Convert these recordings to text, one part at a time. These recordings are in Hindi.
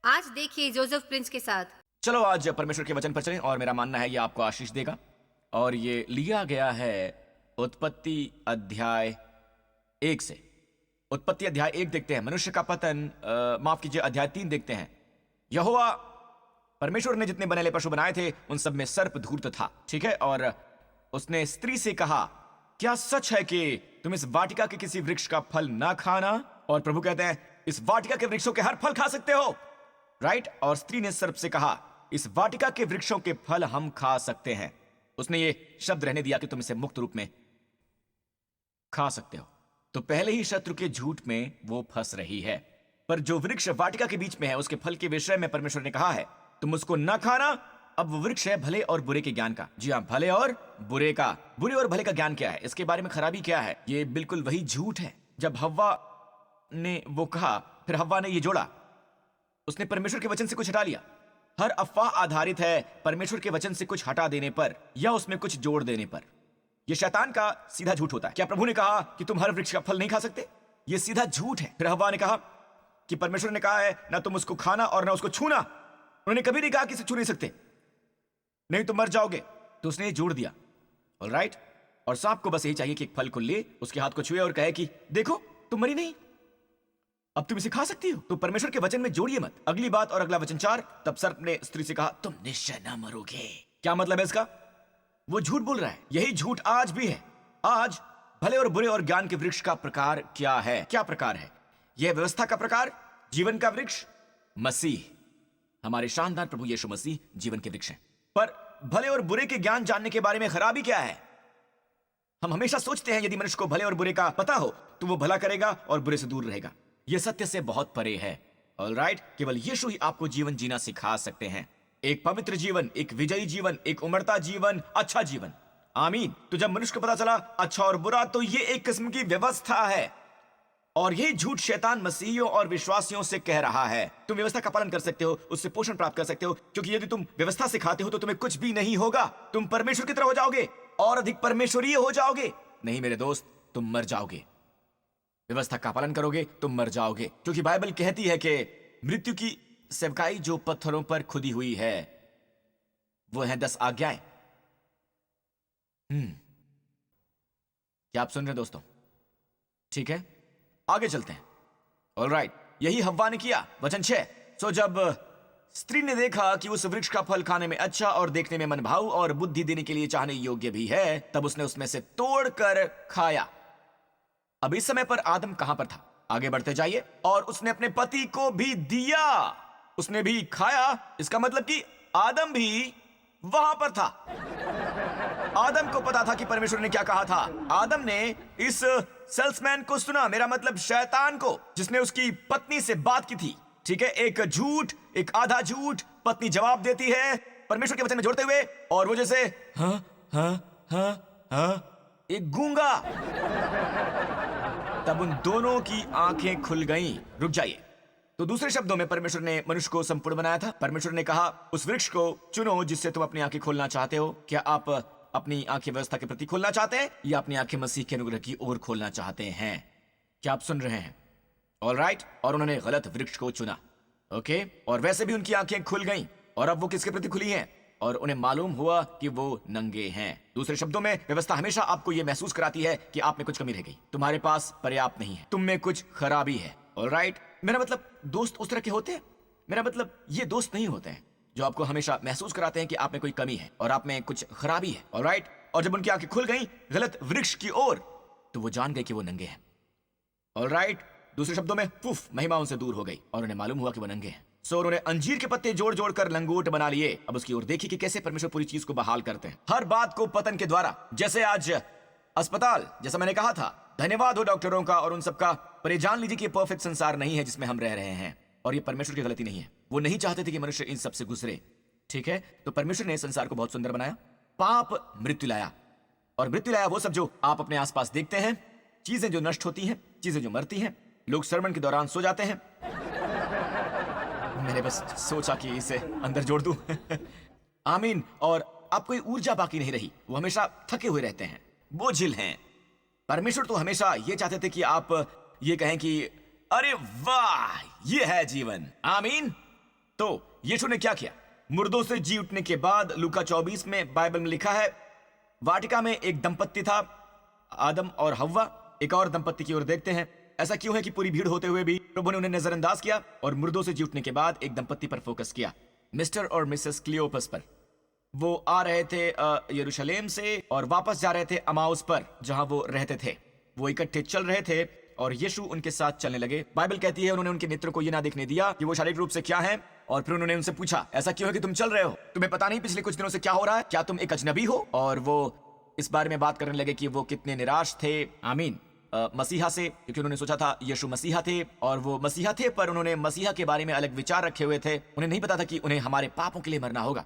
आज देखिए जोसेफ प्रिंस के साथ। चलो आज परमेश्वर के वचन पर चलें और मेरा मानना है ये आपको आशीष देगा। और ये लिया गया है उत्पत्ति अध्याय 1 से। उत्पत्ति अध्याय 1 देखते हैं, मनुष्य का पतन, माफ कीजिए अध्याय 3 देखते हैं। यहोवा परमेश्वर ने जितने बनेले पशु बनाए थे उन सब में सर्प धूर्त था, ठीक है। और उसने स्त्री से कहा, क्या सच है कि तुम इस वाटिका के किसी वृक्ष का फल ना खाना? और प्रभु कहते हैं इस वाटिका के वृक्षों के हर फल खा सकते हो, राइट। और स्त्री ने सर्प से कहा, इस वाटिका के वृक्षों के फल हम खा सकते हैं। उसने ये शब्द रहने दिया कि तुम इसे मुक्त रूप में खा सकते हो। तो पहले ही शत्रु के झूठ में वो फंस रही है। पर जो वृक्ष वाटिका के बीच में है उसके फल के विषय में परमेश्वर ने कहा है तुम उसको न खाना। अब वो वृक्ष है भले और बुरे के ज्ञान का। जी हां, भले और बुरे का। बुरे और भले का ज्ञान क्या है, इसके बारे में खराबी क्या है? ये बिल्कुल वही झूठ है। जब हव्वा ने वो कहा, फिर हव्वा ने ये जोड़ा, उसने परमेश्वर के वचन से कुछ हटा लिया। हर अफवाह आधारित है परमेश्वर के वचन से कुछ हटा देने पर या उसमें कुछ जोड़ देने पर। यह शैतान का सीधा झूठ होता है। क्या प्रभु ने कहा कि तुम हर वृक्ष का फल नहीं खा सकते? यह सीधा झूठ है। फिर हव्वा ने कहा कि परमेश्वर ने कहा है ना तुम उसको खाना और ना उसको छूना। उन्होंने कभी नहीं कहा कि इसे छू नहीं सकते, नहीं तो मर जाओगे। तो उसने ये जोड़ दिया, ऑलराइट। और सांप को बस यही चाहिए कि एक फल को ले, उसके हाथ को छुए और कहे कि देखो तुम मरी नहीं, अब तुम इसे खा सकती हो। तो परमेश्वर के वचन में जोड़िए मत। अगली बात और अगला वचन 4, तब सर्प ने स्त्री से कहा तुम निश्चय न मरोगे। क्या मतलब है इसका? वो झूठ बोल रहा है। यही झूठ आज भी है। आज भले और बुरे और ज्ञान के वृक्ष का प्रकार क्या है? क्या प्रकार है? यह व्यवस्था का प्रकार, जीवन का वृक्ष मसीह, हमारे शानदार प्रभु यीशु मसीह जीवन के वृक्ष हैं। पर भले और बुरे के ज्ञान जानने के बारे में खराबी क्या है? हम हमेशा सोचते हैं यदि मनुष्य को भले और बुरे का पता हो तो वो भला करेगा और बुरे से दूर रहेगा। यह सत्य से बहुत परे है, ऑलराइट। केवल यीशु ही आपको जीवन जीना सिखा सकते हैं। एक पवित्र जीवन, एक विजयी जीवन, एक उमड़ता जीवन, अच्छा जीवन। आमीन। तो जब मनुष्य को पता चला अच्छा और बुरा, तो ये एक किस्म की व्यवस्था है। और यही झूठ शैतान मसीहियों और विश्वासियों से कह रहा है। तुम व्यवस्था का पालन कर सकते हो, उससे पोषण प्राप्त कर सकते हो, क्योंकि यदि तुम व्यवस्था से खाते हो तो तुम्हें कुछ भी नहीं होगा। तुम परमेश्वर की तरह हो जाओगे और अधिक परमेश्वरीय हो जाओगे। नहीं मेरे दोस्त, तुम मर जाओगे। व्यवस्था का पालन करोगे तुम मर जाओगे, क्योंकि बाइबल कहती है कि मृत्यु की सेवकाई जो पत्थरों पर खुदी हुई है वो है 10 आज्ञाएं। क्या आप सुन रहे दोस्तों? ठीक है, आगे चलते हैं। ऑलराइट, यही हव्वा ने किया। वचन 6, सो जब स्त्री ने देखा कि उस वृक्ष का फल खाने में अच्छा और देखने में मनभाऊ और बुद्धि देने के लिए चाहने योग्य भी है, तब उसने उसमें से तोड़कर खाया। अब इस समय पर आदम कहां पर था? आगे बढ़ते जाइए। और उसने अपने पति को भी दिया, उसने भी खाया। इसका मतलब कि आदम भी वहां पर था। आदम को पता था कि परमेश्वर ने क्या कहा था। आदम ने इस सेल्समैन को सुना, मेरा मतलब शैतान को, जिसने उसकी पत्नी से बात की थी। ठीक है, एक झूठ, एक आधा झूठ। पत्नी जवाब देती है परमेश्वर के वचन में जोड़ते हुए, और वो जैसे हाँ हाँ हाँ हाँ एक गूंगा। तब उन दोनों की आंखें खुल गईं। रुक जाइए। तो दूसरे शब्दों में परमेश्वर ने मनुष्य को संपूर्ण बनाया था। परमेश्वर ने कहा उस वृक्ष को चुनो जिससे तुम अपनी आंखें खोलना चाहते हो। क्या आप अपनी आंखें व्यवस्था के प्रति खोलना चाहते हैं या अपनी आंखें मसीह के अनुग्रह की ओर खोलना चाहते हैं? क्या आप सुन रहे हैं? ऑलराइट। और उन्होंने गलत वृक्ष को चुना। ओके, और वैसे भी उनकी आंखें खुल गईं। और अब वो किसके प्रति खुली हैं? और उन्हें मालूम हुआ कि वो नंगे हैं। दूसरे शब्दों में व्यवस्था हमेशा आपको यह महसूस कराती है कि आप में कुछ कमी रह गई, तुम्हारे पास पर्याप्त नहीं है, तुम में कुछ खराबी है। ऑलराइट, मेरा मतलब दोस्त उस तरह के होते हैं। मेरा मतलब ये दोस्त नहीं होते हैं जो आपको हमेशा महसूस कराते हैं कि आप में कोई कमी है और आप में कुछ खराबी है। ऑलराइट। और जब उनकी आंखें खुल गई गलत वृक्ष की ओर, तो वो जान गए कि वो नंगे हैं। ऑलराइट। दूसरे शब्दों में पुफ, महिमा उनसे दूर हो गई और उन्हें मालूम हुआ कि वो नंगे हैं। सो उन्होंने अंजीर के पत्ते जोड़ जोड़ कर लंगोट बना लिए। अब उसकी ओर देखिए कि कैसे परमेश्वर पूरी चीज को बहाल करते हैं, हर बात को पतन के द्वारा। जैसे आज अस्पताल, जैसा मैंने कहा था, धन्यवाद हो डॉक्टरों का और उन सबका, पर ये जान लीजिए कि परफेक्ट संसार नहीं है जिसमें हम रह रहे हैं। और ये परमेश्वर की गलती नहीं है। वो नहीं चाहते थे कि मनुष्य इन सबसे गुजरे। ठीक है, तो परमेश्वर ने संसार को बहुत सुंदर बनाया। पाप मृत्यु लाया, और मृत्यु लाया वो सब जो आप अपने आसपास देखते हैं, चीजें जो नष्ट होती हैं, चीजें जो मरती हैं। लोग श्रवण के दौरान सो जाते हैं। मैंने बस सोचा कि इसे अंदर जोड़ दूं। आमीन। और आप कोई ऊर्जा बाकी नहीं रही, वो हमेशा थके हुए रहते हैं, बोझिल हैं। परमेश्वर तो हमेशा ये चाहते थे कि आप ये कहें कि अरे वाह, ये है जीवन। आमीन। तो यीशु ने क्या किया? मुर्दों से जी उठने के बाद लूका 24 में बाइबल में लिखा है, वाटिका में एक दंपत्ति था, आदम और हव्वा। एक और दंपत्ति की ओर देखते हैं। ऐसा क्यों है कि पूरी भीड़ होते हुए भी प्रभु ने उन्हें नजरअंदाज किया और मुर्दों से जी उठने के बाद एक दंपत्ति पर फोकस किया, मिस्टर और मिसेस क्लियोपस पर। वो आ रहे थे यरूशलेम से और वापस जा रहे थे अमाउस पर, जहां वो रहते थे। वो इकट्ठे चल रहे थे और यीशु उनके साथ चलने लगे। बाइबल कहती है उन्होंने उनके नेत्रों को यह ना दिखने दिया कि वो शारीरिक रूप से क्या है। और फिर उन्होंने उनसे पूछा, ऐसा क्यों है कि तुम चल रहे हो? तुम्हें पता नहीं पिछले कुछ दिनों से क्या हो रहा है? क्या तुम एक अजनबी हो? और वो इस बारे में बात करने लगे कि वो कितने निराश थे, आमीन, मसीहा से, क्योंकि उन्होंने सोचा था यीशु मसीहा थे और वो मसीहा थे, पर उन्होंने मसीहा के बारे में अलग विचार रखे हुए थे। उन्हें नहीं पता था कि उन्हें हमारे पापों के लिए मरना होगा।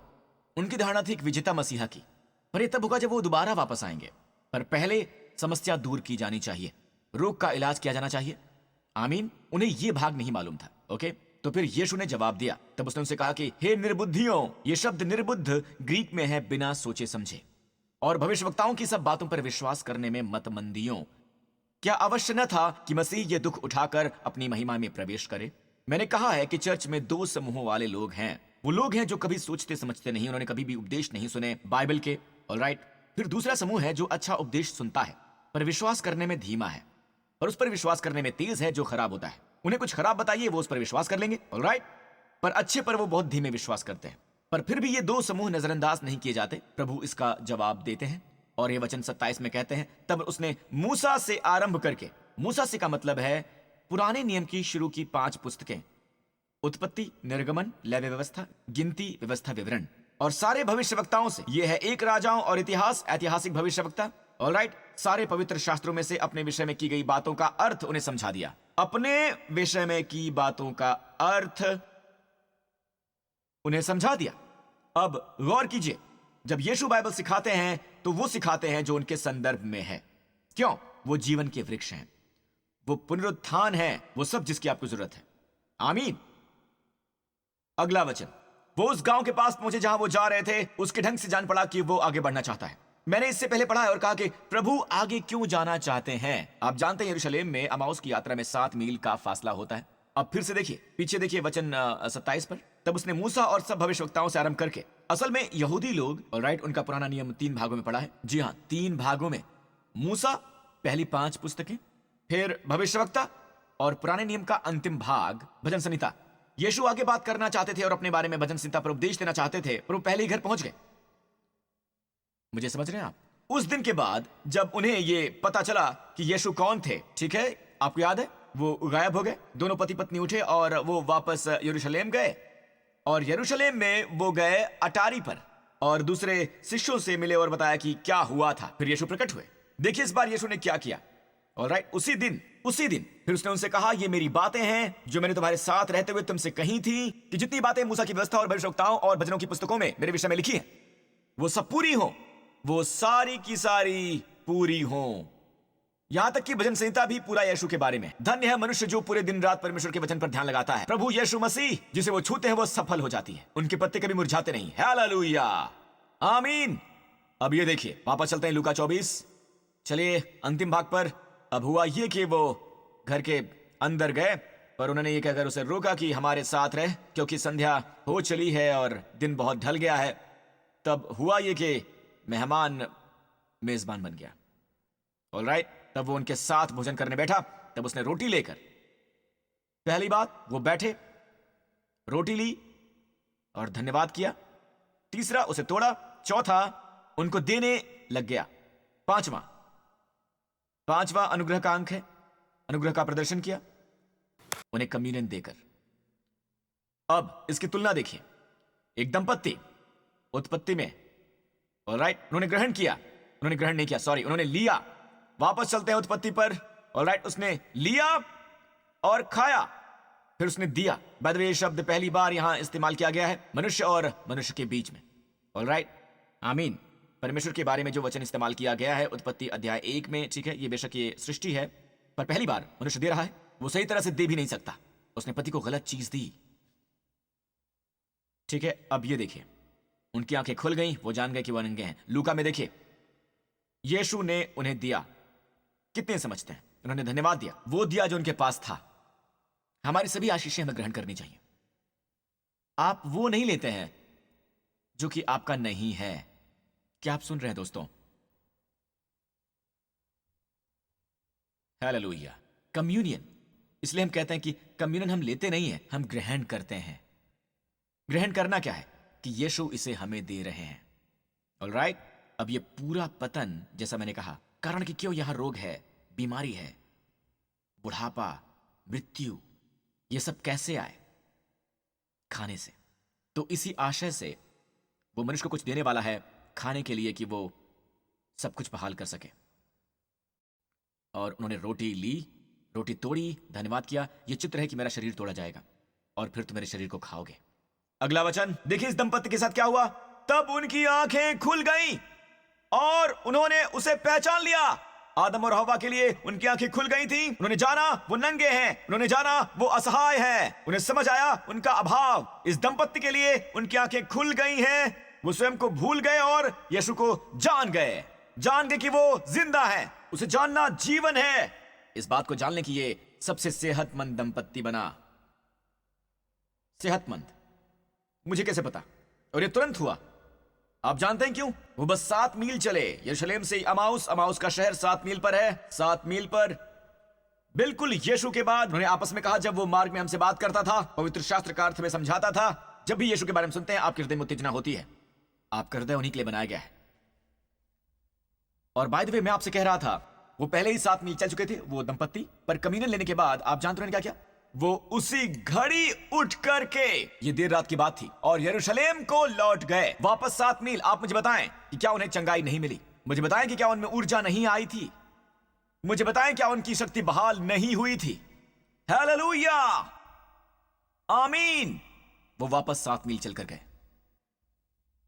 उनकी धारणा थी एक विजेता मसीहा की, पर यह तब होगा जब वो दोबारा वापस आएंगे। पर पहले समस्या दूर की जानी चाहिए, रोग का इलाज किया जाना चाहिए, आमीन। उन्हें यह भाग नहीं मालूम था। ओके, तो फिर यीशु ने जवाब दिया। तब उसने उनसे कहा कि हे निर्बुद्धियों, ये शब्द निर्बुद्ध ग्रीक में है बिना सोचे समझे, और भविष्यवक्ताओं की सब बातों पर विश्वास करने में मतमंदियों। क्या अवश्य न था कि मसीह ये दुख उठाकर अपनी महिमा में प्रवेश करे? मैंने कहा है कि चर्च में दो समूहों वाले लोग हैं। वो लोग हैं जो कभी सोचते समझते नहीं, उन्होंने कभी भी उपदेश नहीं सुने बाइबल के, ऑलराइट। फिर दूसरा समूह है जो अच्छा उपदेश सुनता है पर विश्वास करने में धीमा है, और उस पर विश्वास करने में तेज है जो खराब होता है। उन्हें कुछ खराब बताइए, वो उस पर विश्वास कर लेंगे, ऑलराइट, पर अच्छे पर वो बहुत धीमे विश्वास करते हैं। पर फिर भी ये दो समूह नजरअंदाज नहीं किए जाते। प्रभु इसका जवाब देते हैं और ये वचन 27 में कहते हैं, तब उसने मूसा से आरंभ करके, मूसा से का मतलब है पुराने नियम की शुरू की 5 पुस्तकें, उत्पत्ति, निर्गमन, लेवी व्यवस्था, गिनती, व्यवस्था, विवरण, और सारे भविष्यवक्ताओं से, यह है एक राजाओं और इतिहास, ऐतिहासिक भविष्यवक्ता, ऑलराइट, सारे पवित्र शास्त्रों में से अपने विषय में की गई बातों का अर्थ उन्हें समझा दिया। अपने विषय में की बातों का अर्थ उन्हें समझा दिया। अब गौर कीजिए, जब यीशु बाइबल सिखाते हैं तो वो सिखाते हैं जो उनके संदर्भ में है। क्यों? वो जीवन के वृक्ष हैं, वो पुनरुत्थान है, वो सब जिसकी आपको जरूरत है, आमीन। अगला वचन, वो उस गांव के पास पहुंचे जहां वो जा रहे थे। उसके ढंग से जान पड़ा कि वो आगे बढ़ना चाहता है। मैंने इससे पहले पढ़ा है और कहा कि प्रभु आगे क्यों जाना चाहते हैं। आप जानते हैं यरूशलेम में अमाउस की यात्रा में 7 मील का फासला होता है। अब फिर से देखिए, पीछे देखिए वचन 27 पर, तब उसने मूसा और सब भविष्यवक्ताओं से आरंभ करके। असल में यहूदी लोग, ऑलराइट, उनका पुराना नियम 3 भागों में पड़ा है। जी हाँ, 3 भागों में। मूसा पहली 5 पुस्तकें, फिर भविष्यवक्ता, और पुराने नियम का अंतिम भाग भजन संहिता। यीशु आगे बात करना चाहते थे और अपने बारे में भजन संहिता पर उपदेश देना चाहते थे, पर वो पहले ही घर पहुंच गए। मुझे समझ रहे हैं आप? उस दिन के बाद जब उन्हें ये पता चला कि यीशु कौन थे, ठीक है, आपको याद है, वो गायब हो गए। दोनों पति पत्नी उठे और वो वापस यरूशलेम गए, और यरूशलेम में वो गए अटारी पर और दूसरे शिष्यों से मिले और बताया कि क्या हुआ था। फिर यीशु प्रकट हुए। देखिए इस बार यीशु ने क्या किया, ऑलराइट। उसी दिन फिर उसने उनसे कहा, ये मेरी बातें हैं जो मैंने तुम्हारे साथ रहते हुए तुमसे कही थी, कि जितनी बातें मूसा की व्यवस्था और भविष्यवक्ताओं और भजनों की पुस्तकों में मेरे विषय में लिखी हैं, वो सब पूरी हो, वो सारी की सारी पूरी हो। यहां तक कि भजन संहिता भी पूरा यीशु के बारे में। धन्य है मनुष्य जो पूरे दिन रात परमेश्वर के वचन पर ध्यान लगाता है। प्रभु यीशु मसीह जिसे वो छूते हैं वो सफल हो जाती है, उनके पत्ते कभी मुरझाते नहीं। हालेलुया, आमीन। अब ये देखिए, वापस चलते हैं लूका 24। चलिए अंतिम भाग पर। अब हुआ ये कि वो घर के अंदर गए, पर उन्होंने ये कहकर उसे रोका कि हमारे साथ रह, क्योंकि संध्या हो चली है और दिन बहुत ढल गया है। तब हुआ ये कि मेहमान मेजबान बन गया, ऑलराइट। तब वो उनके साथ भोजन करने बैठा। तब उसने रोटी लेकर, पहली बात वो बैठे, रोटी ली और धन्यवाद किया। तीसरा उसे तोड़ा। चौथा उनको देने लग गया। पांचवा अनुग्रह का अंक है, अनुग्रह का प्रदर्शन किया उन्हें कम्युनियन देकर। अब इसकी तुलना देखिए, एक दंपत्ति उत्पत्ति में, ऑलराइट, उन्होंने ग्रहण किया, उन्होंने ग्रहण नहीं किया, सॉरी, उन्होंने लिया। वापस चलते हैं उत्पत्ति पर, ऑलराइट, उसने लिया और खाया, फिर उसने दिया। बाय द वे, ये शब्द पहली बार यहां इस्तेमाल किया गया है मनुष्य और मनुष्य के बीच में, ऑलराइट, आमीन। परमेश्वर के बारे में जो वचन इस्तेमाल किया गया है उत्पत्ति अध्याय 1 में, ठीक है, ये बेशक ये सृष्टि है, पर पहली बार मनुष्य दे रहा है। वो सही तरह से दे भी नहीं सकता, उसने पति को गलत चीज दी, ठीक है। अब ये देखिए, उनकी आंखें खुल गईं, वो जान गए कि वो नंगे हैं। लूका में देखिए, यीशु ने उन्हें दिया। कितने समझते हैं? उन्होंने धन्यवाद दिया, वो दिया जो उनके पास था। हमारी सभी आशीषें हमें ग्रहण करनी चाहिए। आप वो नहीं लेते हैं जो कि आपका नहीं है। क्या आप सुन रहे हैं दोस्तों? हालेलुया। कम्युनियन, इसलिए हम कहते हैं कि कम्युनियन हम लेते नहीं हैं, हम ग्रहण करते हैं। ग्रहण करना क्या है? कि यीशु इसे हमें दे रहे हैं। ऑलराइट, अब ये पूरा पतन, जैसा मैंने कहा, कारण कि क्यों यहां रोग है, बीमारी है, बुढ़ापा, मृत्यु, ये सब कैसे आए? खाने से। तो इसी आशय से वो मनुष्य को कुछ देने वाला है खाने के लिए कि वो सब कुछ बहाल कर सके। और उन्होंने रोटी ली, रोटी तोड़ी, धन्यवाद किया। ये चित्र है कि मेरा शरीर तोड़ा जाएगा और फिर तुम मेरे शरीर को खाओगे। अगला वचन देखिए, इस दंपत्ति के साथ क्या हुआ। तब उनकी आंखें खुल गईं और उन्होंने उसे पहचान लिया। आदम और हव्वा के लिए उनकी आंखें खुल गई थी। उन्होंने जाना वो नंगे हैं, उन्होंने जाना वो असहाय हैं, उन्हें समझ आया उनका अभाव। इस दंपत्ति के लिए उनकी आंखें खुल गई हैं, वो स्वयं को भूल गए और यीशु को जान गए कि वो जिंदा है। उसे जानना जीवन है। इस बात को जानने की ये सबसे सेहतमंद दंपत्ति बना। सेहतमंद, मुझे कैसे पता? और ये तुरंत हुआ। आप जानते हैं क्यों? वो बस 7 मील चले यरूशलेम से अमाउस का शहर 7 मील पर है। 7 मील पर बिल्कुल यीशु के बाद उन्होंने आपस में कहा, जब वो मार्ग में हमसे बात करता था, पवित्र शास्त्र का अर्थ में समझाता था। जब भी यीशु के बारे में सुनते हैं, आपके हृदय में उत्तेजना होती है। आपका हृदय उन्हीं के लिए बनाया गया है। और बाय द वे, मैं आपसे कह रहा था, वो पहले ही 7 मील चल चुके थे वो दंपत्ति, पर कम्युनियन लेने के बाद आप जानते हैं क्या किया? वो उसी घड़ी उठ करके, ये देर रात की बात थी, और यरूशलेम को लौट गए वापस 7 मील। आप मुझे बताएं कि क्या उन्हें चंगाई नहीं मिली? मुझे बताएं कि क्या उनमें ऊर्जा नहीं आई थी? मुझे बताएं क्या उनकी शक्ति बहाल नहीं हुई थी? हालेलुया, आमीन। वो वापस 7 मील चलकर गए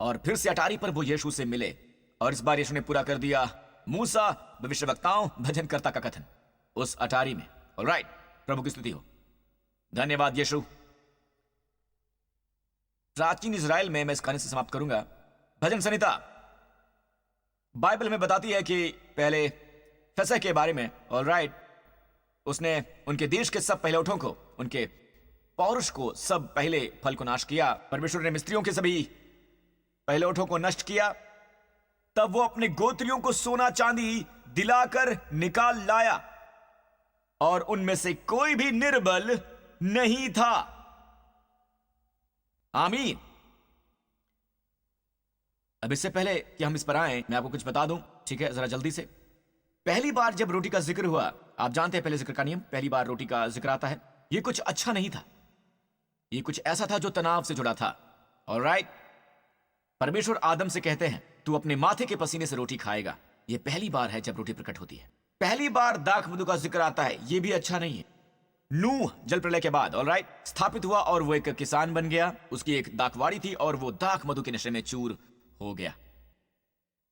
और फिर से अटारी पर वो यीशु से मिले। और इस बार यीशु ने पूरा कर दिया मूसा, भविष्यवक्ताओं, भजनकर्ता का कथन उस अटारी में। ऑलराइट, प्रभु की स्तुति हो। धन्यवाद यीशु। प्राचीन इज़राइल में, मैं इस कहानी से समाप्त करूंगा, भजन संहिता बाइबल में बताती है कि पहले फसह के बारे में। ऑलराइट, उसने उनके देश के सब पहले उठों को, उनके पौरुष को, सब पहले फल को नाश किया। परमेश्वर ने मिस्त्रियों के सभी पहले उठों को नष्ट किया। तब वो अपने गोत्रियों को सोना चांदी दिलाकर निकाल लाया और उनमें से कोई भी निर्बल नहीं था। आमीन। अब इससे पहले कि हम इस पर आए, मैं आपको कुछ बता दूं, ठीक है, जरा जल्दी से। पहली बार जब रोटी का जिक्र हुआ, आप जानते हैं पहले जिक्र का नियम, पहली बार रोटी का जिक्र आता है, ये कुछ अच्छा नहीं था। ये कुछ ऐसा था जो तनाव से जुड़ा था। ऑलराइट, परमेश्वर आदम से कहते हैं, तू अपने माथे के पसीने से रोटी खाएगा। यह पहली बार है जब रोटी प्रकट होती है। पहली बार दाख मधु का जिक्र आता है, यह भी अच्छा नहीं है। नूह जल प्रलय के बाद, ऑलराइट, स्थापित हुआ और वो एक किसान बन गया। उसकी एक दाखवाड़ी थी और वो दाख मधु के नशे में चूर हो गया।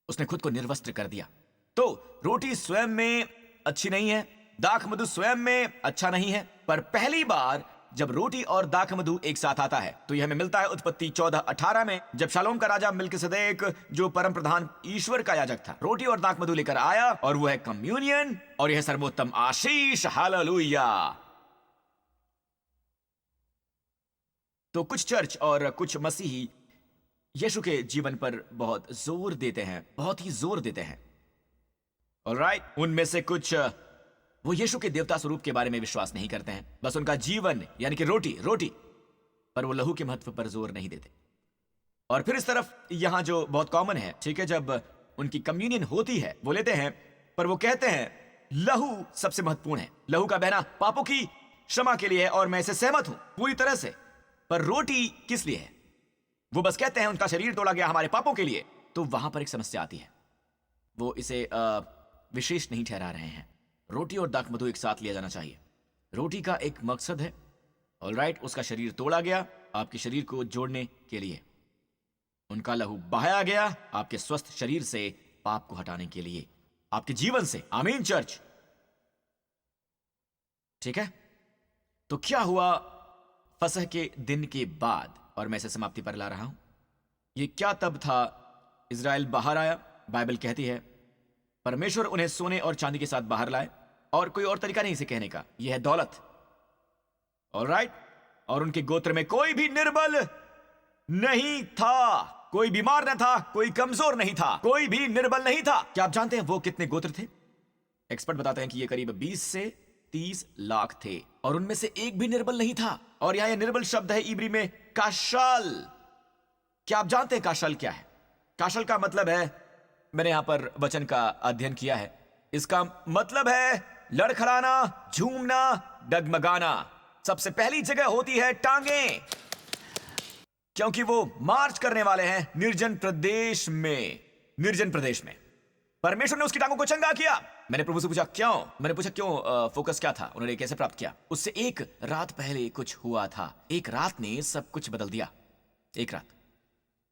उसने खुद को निर्वस्त्र कर दिया। तो रोटी स्वयं में अच्छी नहीं है, दाख मधु स्वयं में अच्छा नहीं है, पर पहली बार जब रोटी और दाख मधु एक साथ आता है तो यह हमें मिलता है उत्पत्ति 14:18 में, जब शालोम का राजा मिल्किसदेक, जो परम प्रधान ईश्वर का याजक था, रोटी और दाख मधु लेकर आया, और वो है कम्युनियन, और यह सर्वोत्तम आशीष। हालेलुया। तो कुछ चर्च और कुछ मसीही यीशु के जीवन पर बहुत जोर देते हैं, बहुत ही जोर देते हैं। ऑलराइट, उनमें से कुछ वो यीशु के देवता स्वरूप के बारे में विश्वास नहीं करते हैं, बस उनका जीवन यानी कि रोटी, पर वो लहू के महत्व पर जोर नहीं देते। और फिर इस तरफ यहां जो बहुत कॉमन है, ठीक है, जब उनकी कम्युनियन होती है वो लेते हैं, पर वो कहते हैं लहू सबसे महत्वपूर्ण है, लहू का बहना पापों की क्षमा के लिए है, और मैं इसे सहमत हूं पूरी तरह से। पर रोटी किस लिए है? वो बस कहते हैं उनका शरीर तोड़ा गया हमारे पापों के लिए। तो वहां पर एक समस्या आती है, वो इसे विशेष नहीं ठहरा रहे हैं। रोटी और दाख मधु एक साथ लिया जाना चाहिए। रोटी का एक मकसद है, ऑलराइट, उसका शरीर तोड़ा गया आपके शरीर को जोड़ने के लिए, उनका लहू बहाया गया आपके स्वस्थ शरीर से पाप को हटाने के लिए, आपके जीवन से। आमीन चर्च, ठीक है। तो क्या हुआ फसह के दिन के बाद, और मैं इसे समाप्ति पर ला रहा हूं। ये क्या तब था इज़राइल बाहर आया? बाइबल कहती है परमेश्वर उन्हें सोने और चांदी के साथ बाहर लाए, और कोई और तरीका नहीं इसे कहने का, यह है दौलत। ऑलराइट, और उनके गोत्र में कोई भी निर्बल नहीं था। कोई बीमार न था, कोई कमजोर नहीं था, कोई भी निर्बल नहीं था। क्या आप जानते हैं वो कितने गोत्र थे? एक्सपर्ट बताते हैं कि ये करीब 20 से 30 लाख थे और उनमें से एक भी निर्बल नहीं था। और यहां यह निर्बल शब्द है इब्री में काशल। क्या आप जानते हैं काशल क्या है? काशल का मतलब है, मैंने यहां पर वचन का अध्ययन किया है, इसका मतलब है लड़खड़ाना, झूमना, डगमगाना। सबसे पहली जगह होती है टांगे, क्योंकि वो मार्च करने वाले हैं निर्जन प्रदेश में। निर्जन प्रदेश में परमेश्वर ने उसकी टांगों को चंगा किया। मैंने प्रभु से पूछा क्यों? मैंने पूछा क्यों, फोकस क्या था, उन्होंने कैसे प्राप्त किया? उससे एक रात पहले कुछ हुआ था। एक रात ने सब कुछ बदल दिया। एक रात।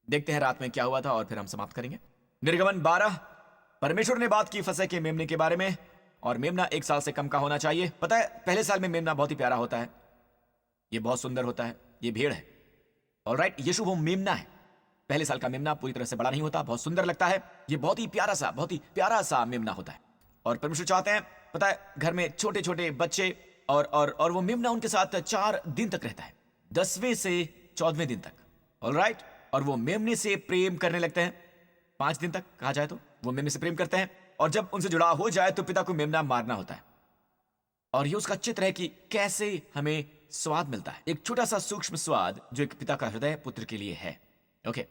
देखते हैं रात में क्या हुआ था और फिर हम समाप्त करेंगे। निर्गमन 12, परमेश्वर ने बात की फसह के मेमने के बारे में, और मेमना 1 साल से कम का होना चाहिए। पता है, पहले साल में मेमना बहुत ही प्यारा होता है, ये बहुत सुंदर होता है, ये भेड़ है। ऑलराइट, यीशु वो मेमना है। पहले साल का मेमना पूरी तरह से बड़ा नहीं होता, बहुत सुंदर लगता है, ये बहुत ही प्यारा सा मेमना होता है। और परमेश्वर चाहते हैं, पता है, घर में छोटे छोटे बच्चे, और वो मेमना उनके साथ 4 दिन तक रहता है, 10वें से 14वें दिन तक। ऑलराइट, और वो मेमने से प्रेम करने लगते हैं 5 दिन तक, कहा जाए तो वो मेमने से प्रेम करते हैं। और जब उनसे जुड़ाव हो जाए तो पिता को मेमना मारना होता है। और ये उसका चित्र है कि कैसे हमें स्वाद मिलता है, एक छोटा सा सूक्ष्म स्वाद जो एक पिता का हृदय पुत्र के लिए है। ओके,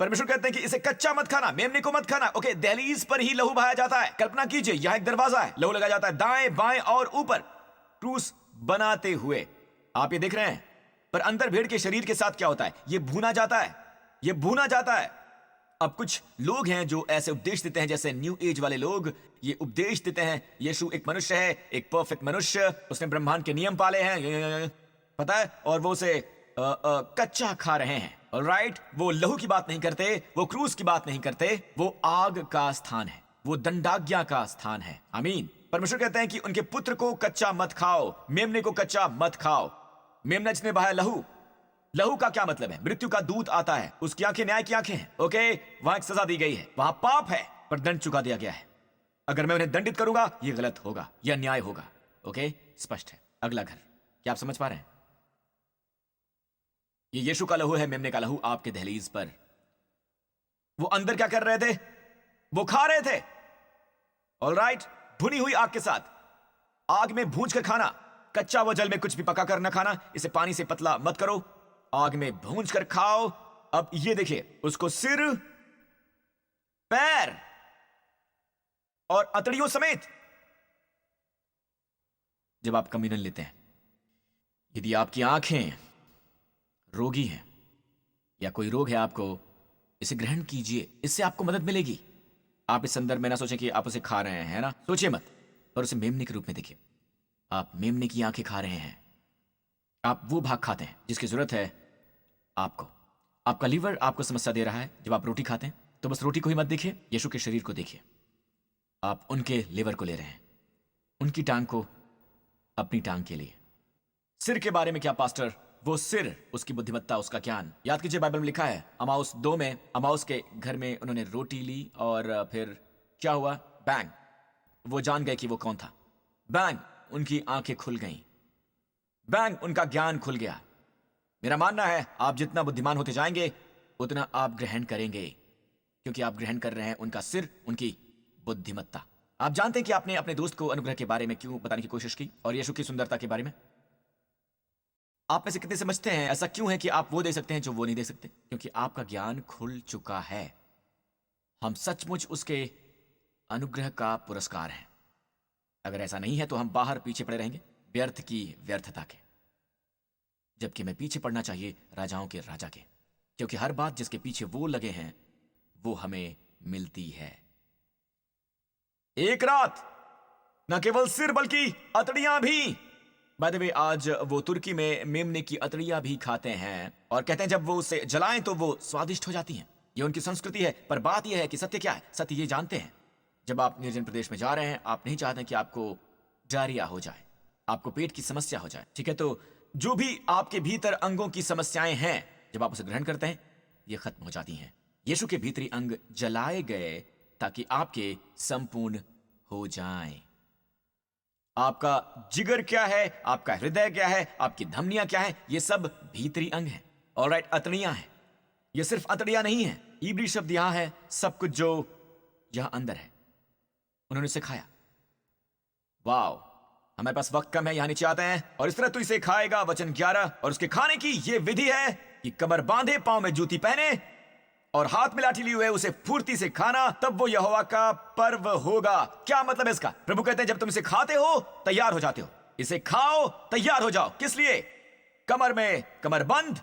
परमेश्वर कहते हैं कि इसे कच्चा मत खाना, मेमने को मत खाना। ओके, दहलीज पर ही लहू बहाया जाता है। कल्पना कीजिए, यहां एक दरवाजा है, लहू लगाया जाता है दाएं बाएं और ऊपर, क्रूस बनाते हुए आप ये देख रहे हैं। पर अंदर भेड़ के शरीर के साथ क्या होता है? ये भूना जाता है, ये भूना जाता है। अब कुछ लोग हैं जो ऐसे उपदेश देते हैं, जैसे न्यू एज वाले लोग, ये उपदेश देते हैं यीशु एक मनुष्य है, एक परफेक्ट मनुष्य, उसने ब्रह्मांड के नियम पाले हैं, पता है, और वो उसे कच्चा खा रहे हैं। ऑलराइट, वो लहू की बात नहीं करते, वो क्रूस की बात नहीं करते, वो आग का स्थान है, वो दंडाज्ञा का स्थान है। आमीन। परमेश्वर कहते हैं कि उनके पुत्र को कच्चा मत खाओ, मेमने को कच्चा मत खाओ। मेमना जिसने बहाया लहू, लहू का क्या मतलब है? मृत्यु का दूत आता है, उसकी आंखें न्याय की आंखें हैं। ओके, वहां एक सजा दी गई है, वहां पाप है, पर दंड चुका दिया गया है। अगर मैं उन्हें दंडित करूंगा, ये गलत होगा, यह न्याय होगा। ओके, स्पष्ट है। अगला घर, क्या आप समझ पा रहे हैं? ये यीशु का लहू है, मेमने का लहू आपके दहलीज पर। वो अंदर क्या कर रहे थे? वो खा रहे थे। ऑलराइट, भुनी हुई आग के साथ, आग में भूंज कर खाना। कच्चा व जल में कुछ भी पका कर न खाना, इसे पानी से पतला मत करो, आग में भूंज कर खाओ। अब ये देखिए, उसको सिर, पैर और अतड़ियों समेत। जब आप कम्युनियन लेते हैं, यदि आपकी आंखें रोगी हैं या कोई रोग है आपको, इसे ग्रहण कीजिए, इससे आपको मदद मिलेगी। आप इस संदर्भ में ना सोचें कि आप उसे खा रहे हैं, है ना, सोचिए मत, पर उसे मेमने के रूप में देखिए। आप मेमने की आंखें खा रहे हैं, आप वो भाग खाते हैं जिसकी जरूरत है आपको। आपका लीवर आपको समस्या दे रहा है जब आप रोटी खाते हैं, तो बस रोटी को ही मत देखिए, यीशु के शरीर को देखिए। आप उनके लीवर को ले रहे हैं, उनकी टांग को अपनी टांग के लिए। सिर के बारे में क्या पास्टर? वो सिर, उसकी बुद्धिमत्ता, उसका ज्ञान। याद कीजिए, बाइबल में लिखा है, अमाउस 2 में, अमाउस के घर में उन्होंने रोटी ली और फिर क्या हुआ? बैंग, वो जान गए कि वो कौन था। बैंग, उनकी आंखें खुल गईं। बैंग, उनका ज्ञान खुल गया। मेरा मानना है, आप जितना बुद्धिमान होते जाएंगे उतना आप ग्रहण करेंगे, क्योंकि आप ग्रहण कर रहे हैं उनका सिर, उनकी बुद्धिमत्ता। आप जानते हैं कि आपने अपने दोस्त को अनुग्रह के बारे में क्यों बताने की कोशिश की और यीशु की सुंदरता के बारे में? आप में से कितने समझते हैं ऐसा क्यों है कि आप वो दे सकते हैं जो वो नहीं दे सकते? क्योंकि आपका ज्ञान खुल चुका है। हम सचमुच उसके अनुग्रह का पुरस्कार हैं। अगर ऐसा नहीं है तो हम बाहर पीछे पड़े रहेंगे, व्यर्थ की व्यर्थता के, जबकि हमें पीछे पड़ना चाहिए राजाओं के राजा के, क्योंकि हर बात जिसके पीछे वो लगे हैं वो हमें मिलती है। एक रात, न केवल सिर बल्कि अतड़ियां भी। बाय द वे, आज वो तुर्की में मेमने की अतड़ियां भी खाते हैं और कहते हैं जब वो उसे जलाएं तो वो स्वादिष्ट हो जाती हैं। ये उनकी संस्कृति है। पर बात यह है कि सत्य क्या है? सत्य ये जानते हैं, जब आप निर्जन प्रदेश में जा रहे हैं, आप नहीं चाहते कि आपको डायरिया हो जाए, आपको पेट की समस्या हो जाए, ठीक है? तो जो भी आपके भीतर अंगों की समस्याएं हैं, जब आप उसे ग्रहण करते हैं, ये खत्म हो जाती हैं। यीशु के भीतरी अंग जलाए गए ताकि आपके संपूर्ण हो जाएं। आपका जिगर क्या है, आपका हृदय क्या है, आपकी धमनियां क्या है, ये सब भीतरी अंग हैं। ऑलराइट, अतड़ियां हैं। ये सिर्फ अतड़ियां नहीं है, इब्री शब्द यहां है सब कुछ जो यहां अंदर है। उन्होंने इसे खाया। वाओ, हमारे पास वक्त कम है, यहां नीचे आते हैं। और इस तरह तू इसे खाएगा, वचन 11। और उसके खाने की यह विधि है कि कमर बांधे, पांव में जूती पहने और हाथ में लाठी लिए हुए उसे फुर्ती से खाना, तब वो यहोवा का पर्व होगा। क्या मतलब है इसका? प्रभु कहते हैं जब तुम इसे खाते हो तैयार हो जाते हो। इसे खाओ, तैयार हो जाओ। किस लिए? कमर में कमरबंद,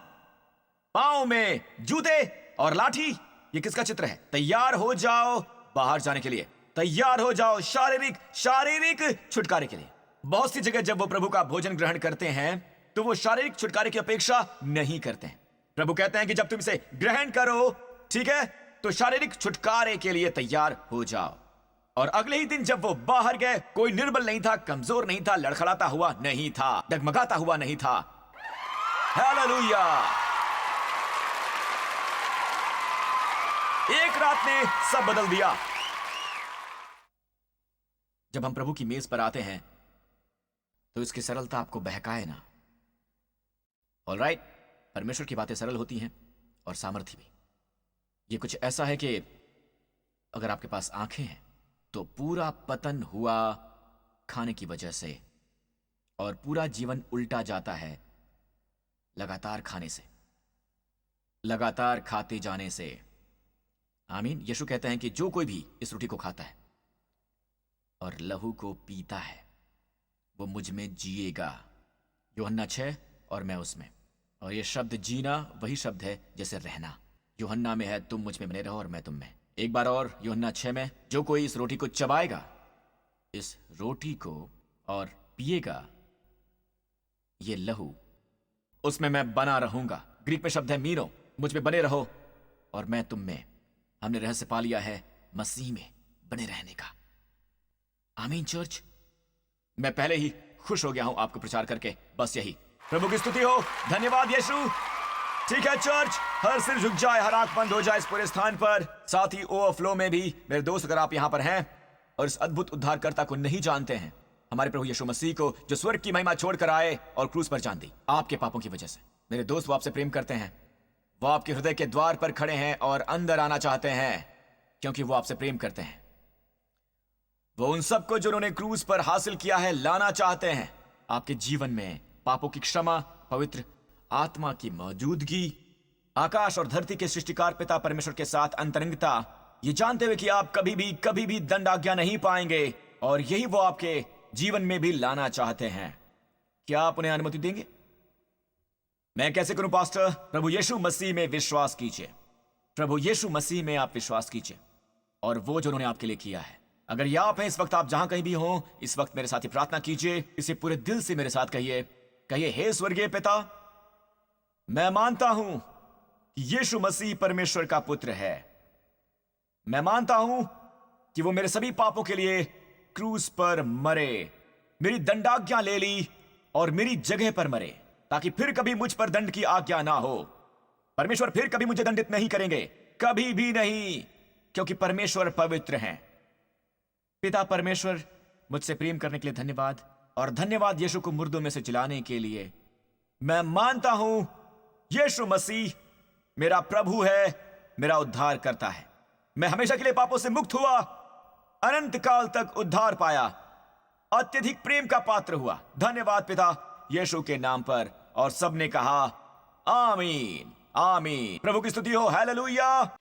पांव में जूते और लाठी। ये किसका चित्र है? तैयार हो जाओ बाहर जाने के लिए, तैयार हो जाओ शारीरिक छुटकारे के लिए। बहुत सी जगह जब वो प्रभु का भोजन ग्रहण करते हैं तो वो शारीरिक छुटकारे की अपेक्षा नहीं करते हैं। प्रभु कहते हैं कि जब तुम इसे ग्रहण करो, ठीक है, तो शारीरिक छुटकारे के लिए तैयार हो जाओ। और अगले ही दिन जब वो बाहर गए, कोई निर्बल नहीं था, कमजोर नहीं था, लड़खड़ाता हुआ नहीं था, डगमगाता हुआ नहीं था। हालेलुया! एक रात ने सब बदल दिया। जब हम प्रभु की मेज पर आते हैं तो इसकी सरलता आपको बहकाए ना। ऑलराइट, परमेश्वर की बातें सरल होती हैं और सामर्थ्य भी। ये कुछ ऐसा है कि अगर आपके पास आंखें हैं तो पूरा पतन हुआ खाने की वजह से, और पूरा जीवन उल्टा जाता है लगातार खाने से, लगातार खाते जाने से। आमीन। यीशु कहते हैं कि जो कोई भी इस रोटी को खाता है और लहू को पीता है वो मुझ में जिएगा। यूहन्ना 6 और मैं उसमें। और ये शब्द जीना वही शब्द है जैसे रहना। यूहन्ना में है तुम मुझ में बने रहो और मैं तुम में। एक बार और यूहन्ना 6 में, जो कोई इस रोटी को चबाएगा, इस रोटी को और पिएगा ये लहू, उसमें मैं बना रहूंगा। ग्रीक में शब्द है मीनो, मुझ में बने रहो और मैं तुम में। हमने रहस्य पा लिया है मसीह में बने रहने का। आमीन चर्च। मैं पहले ही खुश हो गया हूं आपको प्रचार करके। बस यही। प्रभु की स्तुति हो। धन्यवाद यीशु। ठीक है चर्च, हर सिर झुक जाए, हर आंख बंद हो जाए इस पूरे स्थान पर। साथ ही ओवरफ्लो में भी मेरे दोस्त, अगर आप यहां पर हैं और इस अद्भुत उद्धारकर्ता को नहीं जानते हैं, हमारे प्रभु यीशु मसीह को, जो स्वर्ग की महिमा छोड़कर आए और क्रूस पर जान दी आपके पापों की वजह से, मेरे दोस्त, वो आपसे प्रेम करते हैं। वो आपके हृदय के द्वार पर खड़े हैं और अंदर आना चाहते हैं क्योंकि वो आपसे प्रेम करते हैं। वो उन सबको जो उन्होंने क्रूस पर हासिल किया है लाना चाहते हैं आपके जीवन में। पापों की क्षमा, पवित्र आत्मा की मौजूदगी, आकाश और धरती के सृष्टिकार पिता परमेश्वर के साथ अंतरंगता, ये जानते हुए कि आप कभी भी दंड आज्ञा नहीं पाएंगे, और यही वो आपके जीवन में भी लाना चाहते हैं। क्या आप उन्हें अनुमति देंगे? मैं कैसे करूं पास्टर? प्रभु यीशु मसीह में विश्वास कीजिए। प्रभु यीशु मसीह में आप विश्वास कीजिए और वो जो उन्होंने आपके लिए किया है। अगर ये आप हैं इस वक्त, आप जहां कहीं भी हो, इस वक्त मेरे साथ ही प्रार्थना कीजिए। इसे पूरे दिल से मेरे साथ कहिए। हे स्वर्गीय पिता, मैं मानता हूं कि यीशु मसीह परमेश्वर का पुत्र है। मैं मानता हूं कि वो मेरे सभी पापों के लिए क्रूस पर मरे, मेरी दंडाज्ञा ले ली और मेरी जगह पर मरे, ताकि फिर कभी मुझ पर दंड की आज्ञा ना हो। परमेश्वर फिर कभी मुझे दंडित नहीं करेंगे, कभी भी नहीं, क्योंकि परमेश्वर पवित्र हैं। पिता परमेश्वर, मुझसे प्रेम करने के लिए धन्यवाद, और धन्यवाद यीशु को मुर्दों में से जिलाने के लिए। मैं मानता हूं यीशु मसीह मेरा प्रभु है, मेरा उद्धार करता है। मैं हमेशा के लिए पापों से मुक्त हुआ, अनंत काल तक उद्धार पाया, अत्यधिक प्रेम का पात्र हुआ। धन्यवाद पिता यीशु के नाम पर। और सबने कहा आमीन, आमीन। प्रभु की स्तुति हो। हालेलुया।